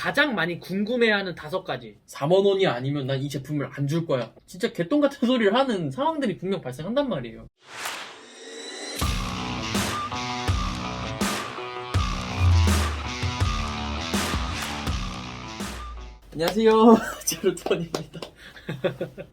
가장 많이 궁금해하는 5가지. 4만 원이 아니면 난 이 제품을 안 줄 거야. 진짜 개똥 같은 소리를 하는 상황들이 분명 발생한단 말이에요. 안녕하세요. 제로톤입니다.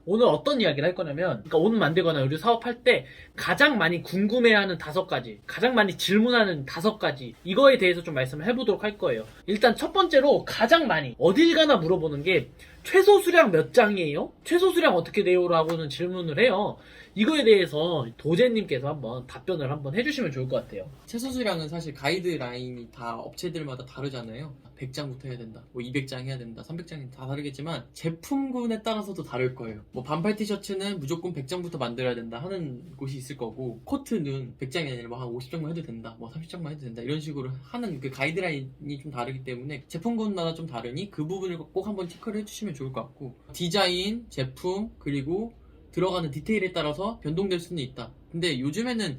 오늘 어떤 이야기를 할 거냐면, 그러니까 옷 만들거나 의류 사업할 때 가장 많이 궁금해하는 5가지, 가장 많이 질문하는 5가지, 이거에 대해서 좀 말씀을 해보도록 할 거예요. 일단 첫 번째로 가장 많이 어딜 가나 물어보는 게 최소 수량 몇 장이에요? 최소 수량 어떻게 돼요? 라고는 질문을 해요. 이거에 대해서 도제님께서 한번 답변을 한번 해주시면 좋을 것 같아요. 최소 수량은 사실 가이드라인이 다 업체들마다 다르잖아요. 100장부터 해야 된다, 뭐 200장 해야 된다, 300장이 다 다르겠지만 제품군에 따라서도 다를 거예요. 뭐 반팔 티셔츠는 무조건 100장부터 만들어야 된다 하는 곳이 있을 거고, 코트는 100장이 아니라 뭐 한 50장만 해도 된다, 뭐 30장만 해도 된다, 이런 식으로 하는 그 가이드라인이 좀 다르기 때문에 제품군마다 좀 다르니 그 부분을 꼭 한번 체크를 해주시면 좋을 것 같고, 디자인, 제품, 그리고 들어가는 디테일에 따라서 변동될 수는 있다. 근데 요즘에는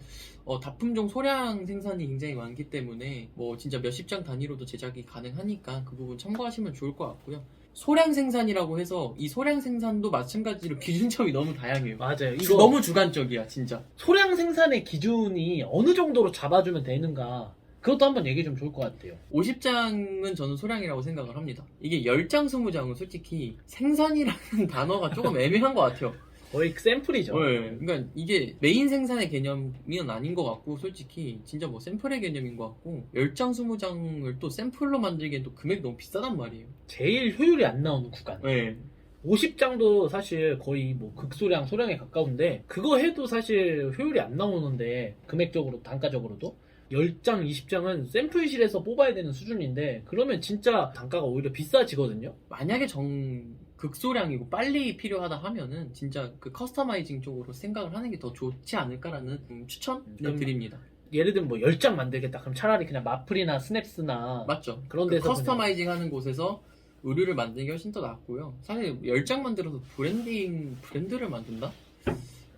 다품종 소량 생산이 굉장히 많기 때문에 뭐 진짜 몇십 장 단위로도 제작이 가능하니까 그 부분 참고하시면 좋을 것 같고요. 소량 생산이라고 해서 이 소량 생산도 마찬가지로 기준점이 너무 다양해요. 맞아요. 이거 너무 주관적이야, 진짜. 소량 생산의 기준이 어느 정도로 잡아주면 되는가, 그것도 한번 얘기 좀 좋을 것 같아요. 50장은 저는 소량이라고 생각을 합니다. 이게 10장, 20장은 솔직히 생산이라는 단어가 조금 애매한 것 같아요. 거의 샘플이죠. 네, 그러니까 이게 메인 생산의 개념은 아닌 것 같고, 솔직히 진짜 뭐 샘플의 개념인 것 같고, 10장, 20장을 또 샘플로 만들기엔 또 금액이 너무 비싸단 말이에요. 제일 효율이 안 나오는 구간. 네. 50장도 사실 거의 뭐 극소량, 소량에 가까운데, 그거 해도 사실 효율이 안 나오는데, 금액적으로, 단가적으로도 10장, 20장은 샘플실에서 뽑아야 되는 수준인데, 그러면 진짜 단가가 오히려 비싸지거든요. 만약에 극소량이고 빨리 필요하다 하면은 진짜 그 커스터마이징 쪽으로 생각을 하는 게 더 좋지 않을까라는 추천을 드립니다. 예를 들면 뭐 10장 만들겠다, 그럼 차라리 그냥 마플이나 스냅스나 맞죠? 그런 그 데서 커스터마이징 하는 곳에서 의류를 만드는 게 훨씬 더 낫고요. 사실 10장 만들어서 브랜드를 만든다?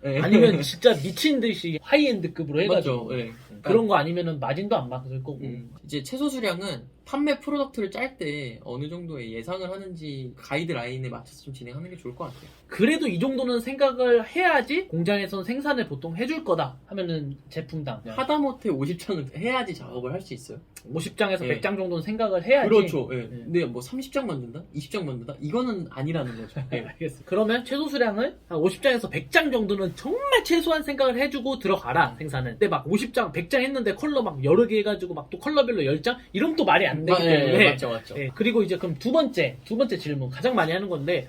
네. 아니면 진짜 미친 듯이 하이엔드급으로 해가지고. 맞죠? 네. 그런 거 아니면은 마진도 안 맞을 거고. 이제 최소 수량은 판매 프로덕트를 짤 때 어느 정도의 예상을 하는지 가이드라인에 맞춰서 좀 진행하는 게 좋을 것 같아요. 그래도 이 정도는 생각을 해야지 공장에선 생산을 보통 해줄 거다 하면은 제품당 하다못해 50장은 해야지 작업을 할 수 있어요. 50장에서 네. 100장 정도는 생각을 해야지. 그렇죠. 네. 근데 뭐 30장 만든다? 20장 만든다? 이거는 아니라는 거죠. 네. 알겠어. 그러면 최소 수량을 한 50장에서 100장 정도는 정말 최소한 생각을 해주고 들어가라, 생산은. 근데 막 50장, 100장 했는데 컬러 막 여러 개 해가지고 막 또 컬러별로 10장? 이러면 또 말이 안 되기 때문에. 네, 맞죠. 네, 그리고 이제 그럼 두 번째 질문, 가장 많이 하는 건데,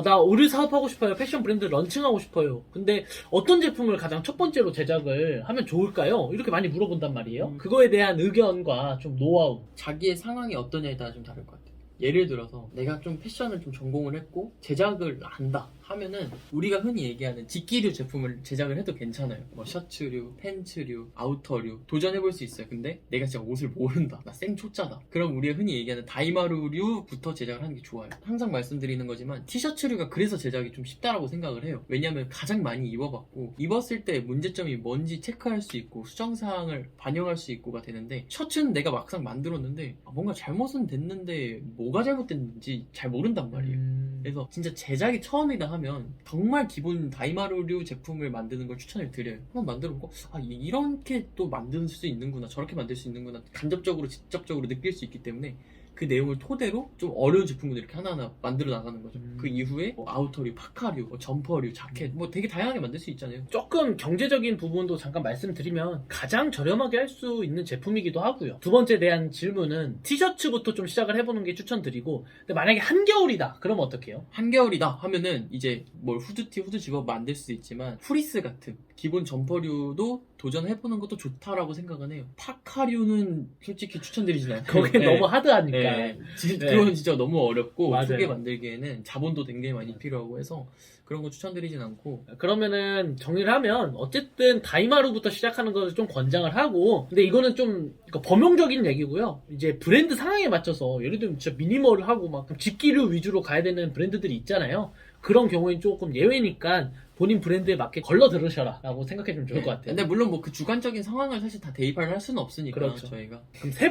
나 의류 사업하고 싶어요. 패션 브랜드 런칭하고 싶어요. 근데 어떤 제품을 가장 첫 번째로 제작을 하면 좋을까요? 이렇게 많이 물어본단 말이에요. 그거에 대한 의견과 좀 노하우. 자기의 상황이 어떠냐에 따라 좀 다를 것 같아요. 예를 들어서 내가 좀 패션을 좀 전공을 했고 제작을 안다 하면은 우리가 흔히 얘기하는 직기류 제품을 제작을 해도 괜찮아요. 뭐 셔츠류, 팬츠류, 아우터류 도전해볼 수 있어요. 근데 내가 진짜 옷을 모른다, 나 생초짜다, 그럼 우리가 흔히 얘기하는 다이마루류부터 제작을 하는 게 좋아요. 항상 말씀드리는 거지만 티셔츠류가 그래서 제작이 좀 쉽다라고 생각을 해요. 왜냐면 가장 많이 입어봤고, 입었을 때 문제점이 뭔지 체크할 수 있고 수정사항을 반영할 수 있고가 되는데, 셔츠는 내가 막상 만들었는데 뭔가 잘못은 됐는데 뭐가 잘못됐는지 잘 모른단 말이에요. 그래서 진짜 제작이 처음이다 하면 정말 기본 다이마루류 제품을 만드는 걸 추천을 드려요. 한번 만들어보고 이렇게 또 만들 수 있는구나, 저렇게 만들 수 있는구나, 간접적으로 직접적으로 느낄 수 있기 때문에 그 내용을 토대로 좀 어려운 제품들 이렇게 하나하나 만들어 나가는 거죠. 그 이후에 뭐 아우터류, 파카류, 뭐 점퍼류, 자켓 뭐 되게 다양하게 만들 수 있잖아요. 조금 경제적인 부분도 잠깐 말씀드리면 가장 저렴하게 할 수 있는 제품이기도 하고요. 두 번째 대한 질문은 티셔츠부터 좀 시작을 해보는 게 추천드리고, 근데 만약에 한겨울이다 그러면 어떻게 해요? 한겨울이다 하면은 이제 뭘 후드티, 후드 집업 만들 수도 있지만 프리스 같은 기본 점퍼류도 도전해보는 것도 좋다라고 생각은 해요. 파카류는 솔직히 추천드리진 않아요. 거기 너무 하드하니까. 네. 그건 진짜 너무 어렵고 맞아요. 크게 만들기에는 자본도 굉장히 많이 필요하고 해서 그런 거 추천드리진 않고. 그러면은 정리를 하면 어쨌든 다이마루부터 시작하는 것을 좀 권장을 하고, 근데 이거는 좀 그러니까 범용적인 얘기고요. 이제 브랜드 상황에 맞춰서 예를 들면 진짜 미니멀을 하고 막 직기류 위주로 가야 되는 브랜드들이 있잖아요. 그런 경우엔 조금 예외니까 본인 브랜드에 맞게 걸러 들으셔라 라고 생각해주면 좋을 것 같아요. 근데 물론 뭐 그 주관적인 상황을 사실 다 대입을 할 수는 없으니까 그렇죠. 저희가. 그럼 세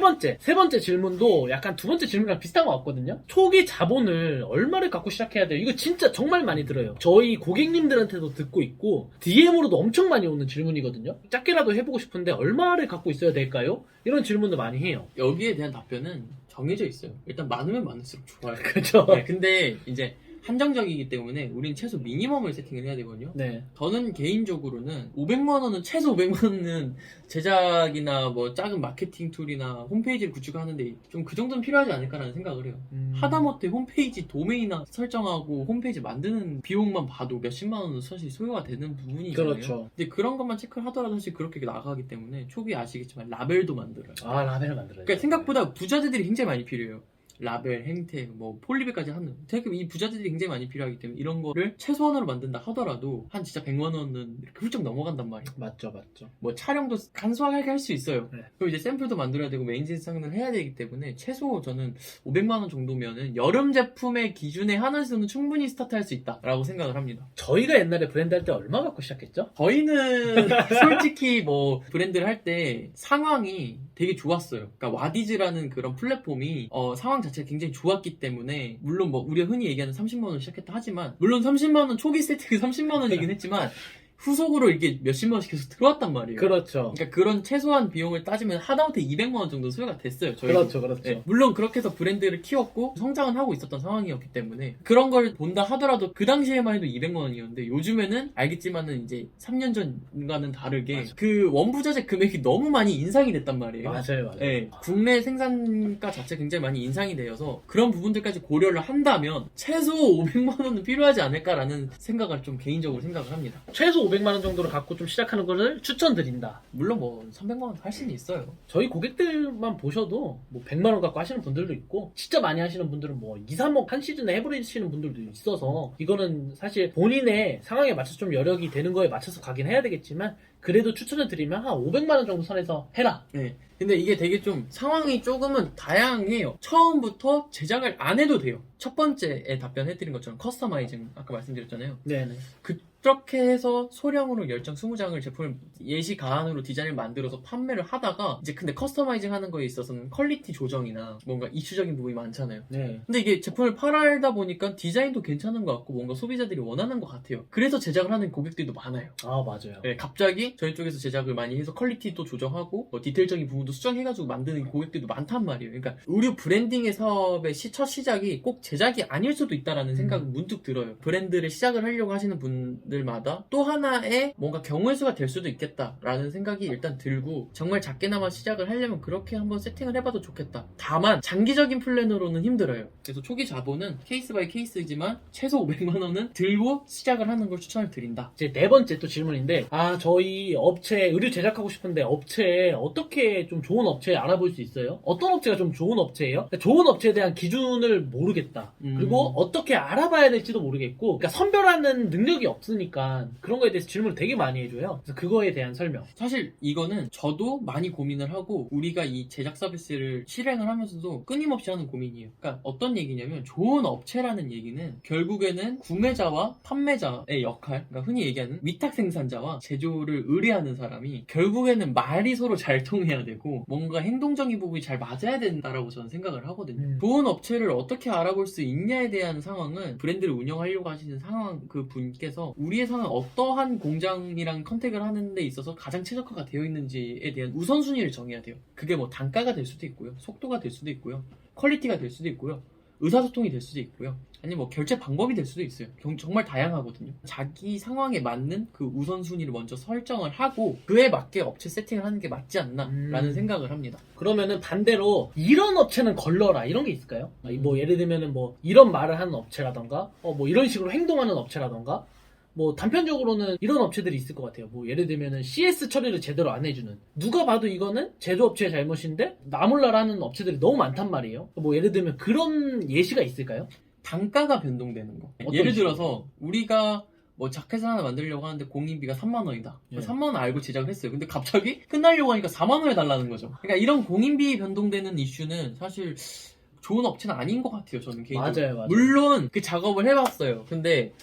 번째 질문도 약간 두 번째 질문이랑 비슷한 것 같거든요. 초기 자본을 얼마를 갖고 시작해야 돼요? 이거 진짜 정말 많이 들어요. 저희 고객님들한테도 듣고 있고 DM으로도 엄청 많이 오는 질문이거든요. 작게라도 해보고 싶은데 얼마를 갖고 있어야 될까요? 이런 질문도 많이 해요. 여기에 대한 답변은 정해져 있어요. 일단 많으면 많을수록 좋아요. 그렇죠. 네, 근데 이제 한정적이기 때문에 우린 최소 미니멈을 세팅을 해야 되거든요. 네. 저는 개인적으로는 500만 원은 최소 500만 원은 제작이나 뭐 작은 마케팅 툴이나 홈페이지를 구축하는데 좀 그 정도는 필요하지 않을까라는 생각을 해요. 하다못해 홈페이지 도메인이나 설정하고 홈페이지 만드는 비용만 봐도 몇십만 원은 사실 소요가 되는 부분이잖아요. 그렇죠. 근데 그런 것만 체크를 하더라도 사실 그렇게 나가기 때문에 초기에 아시겠지만 라벨도 만들어요. 아, 라벨을 만들어요. 그러니까 생각보다 부자재들이 굉장히 많이 필요해요. 라벨, 행태, 뭐 폴리백까지 하는 이 부자재들이 굉장히 많이 필요하기 때문에 이런 거를 최소한으로 만든다 하더라도 한 진짜 100만 원은 이렇게 훌쩍 넘어간단 말이에요. 맞죠. 뭐 촬영도 간소하게 할 수 있어요. 네. 그리고 이제 샘플도 만들어야 되고 메인 생산을 해야 되기 때문에 최소 저는 500만 원 정도면은 여름 제품의 기준에 한해서는 충분히 스타트할 수 있다라고 생각을 합니다. 저희가 옛날에 브랜드 할 때 얼마 갖고 시작했죠? 저희는 솔직히 뭐 브랜드를 할 때 상황이 되게 좋았어요. 그러니까 와디즈라는 그런 플랫폼이 상황 자체가 굉장히 좋았기 때문에 물론 뭐 우리가 흔히 얘기하는 30만 원 시작했다 하지만 물론 30만 원 초기 세팅이 30만 원이긴 했지만 후속으로 이게 몇십만 원씩 계속 들어왔단 말이에요. 그렇죠. 그러니까 그런 최소한 비용을 따지면 하다못해 200만 원 정도 소요가 됐어요. 저희도. 그렇죠. 네, 물론 그렇게 해서 브랜드를 키웠고 성장은 하고 있었던 상황이었기 때문에 그런 걸 본다 하더라도 그 당시에만 해도 200만 원이었는데 요즘에는 알겠지만은 이제 3년 전과는 다르게 맞아. 그 원부자재 금액이 너무 많이 인상이 됐단 말이에요. 맞아요. 네, 국내 생산가 자체 굉장히 많이 인상이 되어서 그런 부분들까지 고려를 한다면 최소 500만 원은 필요하지 않을까라는 생각을 좀 개인적으로 생각을 합니다. 최소 500만 원 정도를 갖고 좀 시작하는 것을 추천드린다. 물론 뭐 300만 원 할 수는 있어요. 저희 고객들만 보셔도 뭐 100만 원 갖고 하시는 분들도 있고 진짜 많이 하시는 분들은 뭐 2, 3억 한 시즌에 해버리시는 분들도 있어서 이거는 사실 본인의 상황에 맞춰서 좀 여력이 되는 거에 맞춰서 가긴 해야 되겠지만 그래도 추천을 드리면 한 500만 원 정도 선에서 해라. 네. 근데 이게 되게 좀 상황이 조금은 다양해요. 처음부터 제작을 안 해도 돼요. 첫 번째에 답변해드린 것처럼 커스터마이징 아까 말씀드렸잖아요. 네네. 그렇게 해서 소량으로 10장, 20장을 제품을 예시 가안으로 디자인을 만들어서 판매를 하다가 이제 근데 커스터마이징 하는 거에 있어서는 퀄리티 조정이나 뭔가 이슈적인 부분이 많잖아요. 네. 근데 이게 제품을 팔다 보니까 디자인도 괜찮은 것 같고 뭔가 소비자들이 원하는 것 같아요. 그래서 제작을 하는 고객들도 많아요. 아 맞아요. 네, 갑자기 저희 쪽에서 제작을 많이 해서 퀄리티도 조정하고 뭐 디테일적인 부분도 수정해가지고 만드는 고객들도 많단 말이에요. 그러니까 의류 브랜딩의 사업의 첫 시작이 꼭 제작이 아닐 수도 있다라는 생각은 문득 들어요. 브랜드를 시작을 하려고 하시는 분들마다 또 하나의 뭔가 경우의 수가 될 수도 있겠다라는 생각이 일단 들고 정말 작게나마 시작을 하려면 그렇게 한번 세팅을 해봐도 좋겠다. 다만 장기적인 플랜으로는 힘들어요. 그래서 초기 자본은 케이스 바이 케이스지만 최소 500만 원은 들고 시작을 하는 걸 추천을 드린다. 이제 네 번째 또 질문인데 저희 업체 의류 제작하고 싶은데 업체에 어떻게 좀 좋은 업체 알아볼 수 있어요? 어떤 업체가 좀 좋은 업체예요? 그러니까 좋은 업체에 대한 기준을 모르겠다. 그리고 어떻게 알아봐야 될지도 모르겠고 그러니까 선별하는 능력이 없으니까 그런 거에 대해서 질문을 되게 많이 해줘요. 그래서 그거에 대한 설명. 사실 이거는 저도 많이 고민을 하고 우리가 이 제작 서비스를 실행을 하면서도 끊임없이 하는 고민이에요. 그러니까 어떤 얘기냐면 좋은 업체라는 얘기는 결국에는 구매자와 판매자의 역할, 그러니까 흔히 얘기하는 위탁 생산자와 제조를 의뢰하는 사람이 결국에는 말이 서로 잘 통해야 되고 뭔가 행동적인 부분이 잘 맞아야 된다라고 저는 생각을 하거든요. 좋은 업체를 어떻게 알아볼 수 있냐에 대한 상황은 브랜드를 운영하려고 하시는 상황 그 분께서 우리의 상황 어떠한 공장이랑 컨택을 하는 데 있어서 가장 최적화가 되어 있는지에 대한 우선순위를 정해야 돼요. 그게 뭐 단가가 될 수도 있고요. 속도가 될 수도 있고요. 퀄리티가 될 수도 있고요. 의사소통이 될 수도 있고요. 아니면 뭐 결제 방법이 될 수도 있어요. 정말 다양하거든요. 자기 상황에 맞는 그 우선순위를 먼저 설정을 하고 그에 맞게 업체 세팅을 하는 게 맞지 않나라는 생각을 합니다. 그러면은 반대로 이런 업체는 걸러라 이런 게 있을까요? 뭐 예를 들면은 뭐 이런 말을 하는 업체라던가 뭐 이런 식으로 행동하는 업체라던가 뭐 단편적으로는 이런 업체들이 있을 것 같아요. 뭐 예를 들면은 CS 처리를 제대로 안 해주는 누가 봐도 이거는 제조업체의 잘못인데 나 몰라라 하는 업체들이 너무 많단 말이에요. 뭐 예를 들면 그런 예시가 있을까요? 단가가 변동되는 거. 예를 들어서 우리가 뭐 자켓을 하나 만들려고 하는데 공인비가 3만 원이다. 예. 3만 원 알고 제작을 했어요. 근데 갑자기 끝나려고 하니까 4만 원에 달라는 거죠. 그러니까 이런 공인비 변동되는 이슈는 사실 좋은 업체는 아닌 것 같아요. 저는 개인적으로. 맞아요. 물론 그 작업을 해봤어요. 근데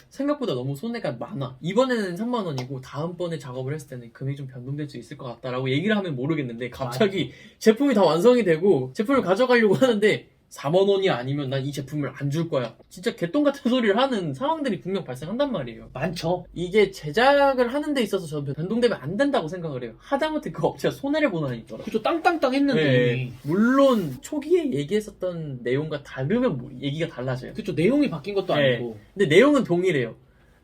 생각보다 너무 손해가 많아. 이번에는 3만 원이고 다음번에 작업을 했을 때는 금액이 좀 변동될 수 있을 것 같다라고 얘기를 하면 모르겠는데 갑자기 제품이 다 완성이 되고 제품을 가져가려고 하는데 4만 원이 아니면 난 이 제품을 안 줄 거야. 진짜 개똥 같은 소리를 하는 상황들이 분명 발생한단 말이에요. 많죠. 이게 제작을 하는 데 있어서 저는 변동되면 안 된다고 생각을 해요. 하다못해 그 업체가 손해를 보는 한이 있더라고요. 그죠. 땅땅땅 했는데. 네. 물론 초기에 얘기했었던 내용과 다르면 얘기가 달라져요. 그쵸. 내용이 바뀐 것도 네. 아니고. 근데 내용은 동일해요.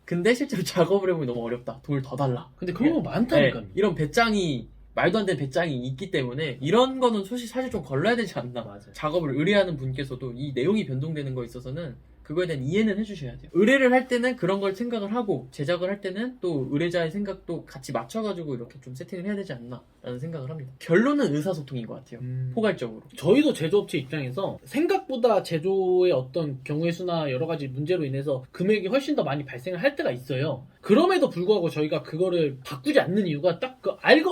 근데 실제로 작업을 해보면 너무 어렵다. 돈을 더 달라. 근데 그런 거 많다니까요. 네. 이런 배짱이 말도 안 되는 배짱이 있기 때문에 이런 거는 사실 좀 걸러야 되지 않나. 맞아요. 작업을 의뢰하는 분께서도 이 내용이 변동되는 거에 있어서는 그거에 대한 이해는 해주셔야 돼요. 의뢰를 할 때는 그런 걸 생각을 하고 제작을 할 때는 또 의뢰자의 생각도 같이 맞춰가지고 이렇게 좀 세팅을 해야 되지 않나 라는 생각을 합니다. 결론은 의사소통인 것 같아요. 포괄적으로. 저희도 제조업체 입장에서 생각보다 제조의 어떤 경우의 수나 여러 가지 문제로 인해서 금액이 훨씬 더 많이 발생을 할 때가 있어요. 그럼에도 불구하고 저희가 그거를 바꾸지 않는 이유가 딱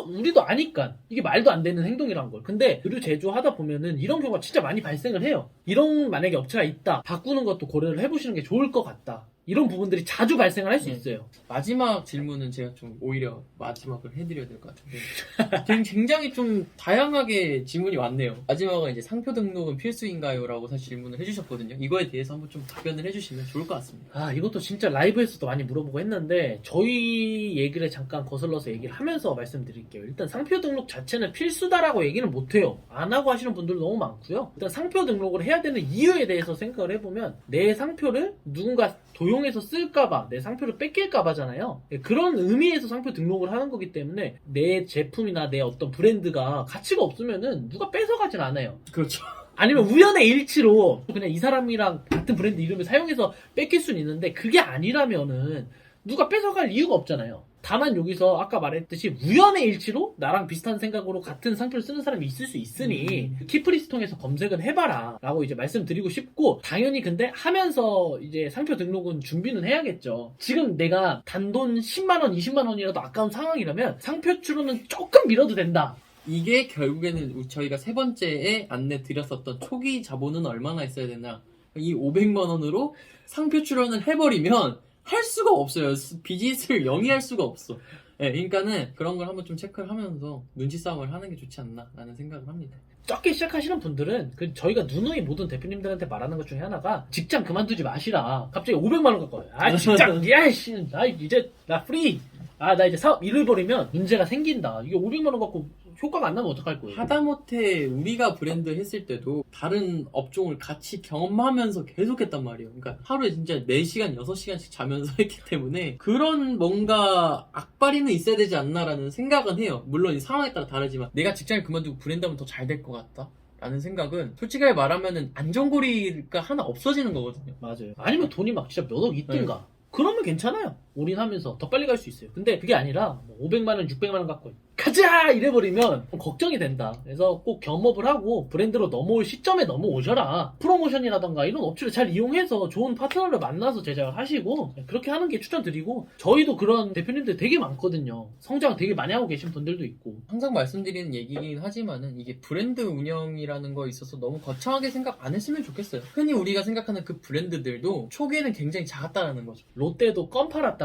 우리도 아니까 이게 말도 안 되는 행동이란 걸. 근데 의류 제조하다 보면은 이런 경우가 진짜 많이 발생을 해요. 이런 만약에 업체가 있다. 바꾸는 것도 고려를 해보시는 게 좋을 것 같다. 이런 부분들이 자주 발생을 할 수 있어요. 마지막 질문은 제가 좀 오히려 마지막을 해드려야 될 것 같은데 굉장히 좀 다양하게 질문이 왔네요. 마지막은 이제 상표 등록은 필수인가요? 라고 사실 질문을 해주셨거든요. 이거에 대해서 한번 좀 답변을 해주시면 좋을 것 같습니다. 아, 이것도 진짜 라이브에서도 많이 물어보고 했는데 저희 얘기를 잠깐 거슬러서 얘기를 하면서 말씀드릴게요. 일단 상표 등록 자체는 필수다라고 얘기는 못해요. 안 하고 하시는 분들도 너무 많고요. 일단 상표 등록을 해야 되는 이유에 대해서 생각을 해보면 내 상표를 누군가 도용해서 쓸까봐, 내 상표를 뺏길까봐잖아요. 그런 의미에서 상표 등록을 하는 거기 때문에 내 제품이나 내 어떤 브랜드가 가치가 없으면은 누가 뺏어가진 않아요. 그렇죠. 아니면 우연의 일치로 그냥 이 사람이랑 같은 브랜드 이름을 사용해서 뺏길 수는 있는데 그게 아니라면은 누가 뺏어갈 이유가 없잖아요. 다만 여기서 아까 말했듯이 우연의 일치로 나랑 비슷한 생각으로 같은 상표를 쓰는 사람이 있을 수 있으니 키프리스 통해서 검색을 해봐라 라고 이제 말씀드리고 싶고, 당연히 근데 하면서 이제 상표 등록은 준비는 해야겠죠. 지금 내가 단돈 10만원 20만원이라도 아까운 상황이라면 상표 출원은 조금 미뤄도 된다. 이게 결국에는 저희가 세 번째에 안내 드렸었던 초기 자본은 얼마나 있어야 되나, 이 500만 원으로 상표 출원을 해버리면 할 수가 없어요. 비즈니스를 영위할 수가 없어. 네, 그러니까는 그런 걸 한번 좀 체크를 하면서 눈치 싸움을 하는 게 좋지 않나 라는 생각을 합니다. 적게 시작하시는 분들은 저희가 누누이 모든 대표님들한테 말하는 것 중에 하나가 직장 그만두지 마시라. 갑자기 500만 원 갖고 와요. 아 직장 야이씨 나 이제 나 프리. 아 나 이제 사업 잃어버리면 문제가 생긴다. 이게 500만 원 갖고 효과가 안 나면 어떡할 거예요? 하다못해 우리가 브랜드 했을 때도 다른 업종을 같이 경험하면서 계속 했단 말이에요. 그러니까 하루에 진짜 4시간, 6시간씩 자면서 했기 때문에 그런 뭔가 악바리는 있어야 되지 않나라는 생각은 해요. 물론 이 상황에 따라 다르지만 내가 직장을 그만두고 브랜드 하면 더 잘 될 것 같다? 라는 생각은 솔직하게 말하면은 안전고리가 하나 없어지는 거거든요. 맞아요. 아니면 돈이 막 진짜 몇 억 있든가. 그러면 괜찮아요. 올인하면서 더 빨리 갈 수 있어요. 근데 그게 아니라 500만 원, 600만 원 갖고 가자! 이래버리면 걱정이 된다. 그래서 꼭 겸업을 하고 브랜드로 넘어올 시점에 넘어오셔라. 프로모션이라던가 이런 업체를 잘 이용해서 좋은 파트너를 만나서 제작을 하시고 그렇게 하는 게 추천드리고, 저희도 그런 대표님들 되게 많거든요. 성장 되게 많이 하고 계신 분들도 있고. 항상 말씀드리는 얘기긴 하지만은 이게 브랜드 운영이라는 거에 있어서 너무 거창하게 생각 안 했으면 좋겠어요. 흔히 우리가 생각하는 그 브랜드들도 초기에는 굉장히 작았다는 거죠. 롯데도 껌 팔았다고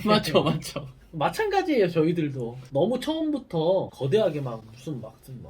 맞죠. 마찬가지예요. 저희들도 너무 처음부터 거대하게 막 무슨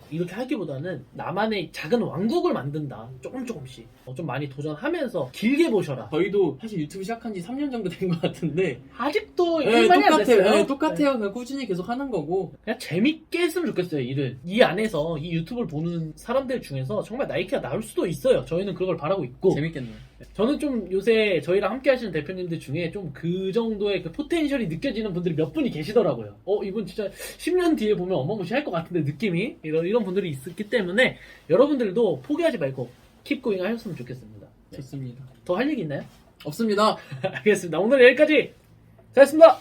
이렇게 하기보다는 나만의 작은 왕국을 만든다. 조금씩 좀 많이 도전하면서 길게 보셔라. 저희도 사실 유튜브 시작한 지 3년 정도 된 것 같은데 아직도 네, 일만이 안 똑같아요. 됐어요. 네, 똑같아요. 그냥 꾸준히 계속 하는 거고. 그냥 재밌게 했으면 좋겠어요. 일을 이 안에서 이 유튜브를 보는 사람들 중에서 정말 나이키가 나올 수도 있어요. 저희는 그걸 바라고 있고. 재밌겠네요. 저는 좀 요새 저희랑 함께 하시는 대표님들 중에 좀 그 정도의 그 포텐셜이 느껴지는 분들이 몇 분이 계시더라고요. 이분 진짜 10년 뒤에 보면 어마무시할 것 같은데 느낌이 이런 분들이 있었기 때문에 여러분들도 포기하지 말고 킵 고잉 하셨으면 좋겠습니다. 네. 좋습니다. 더 할 얘기 있나요? 없습니다. 알겠습니다. 오늘 여기까지. 잘했습니다.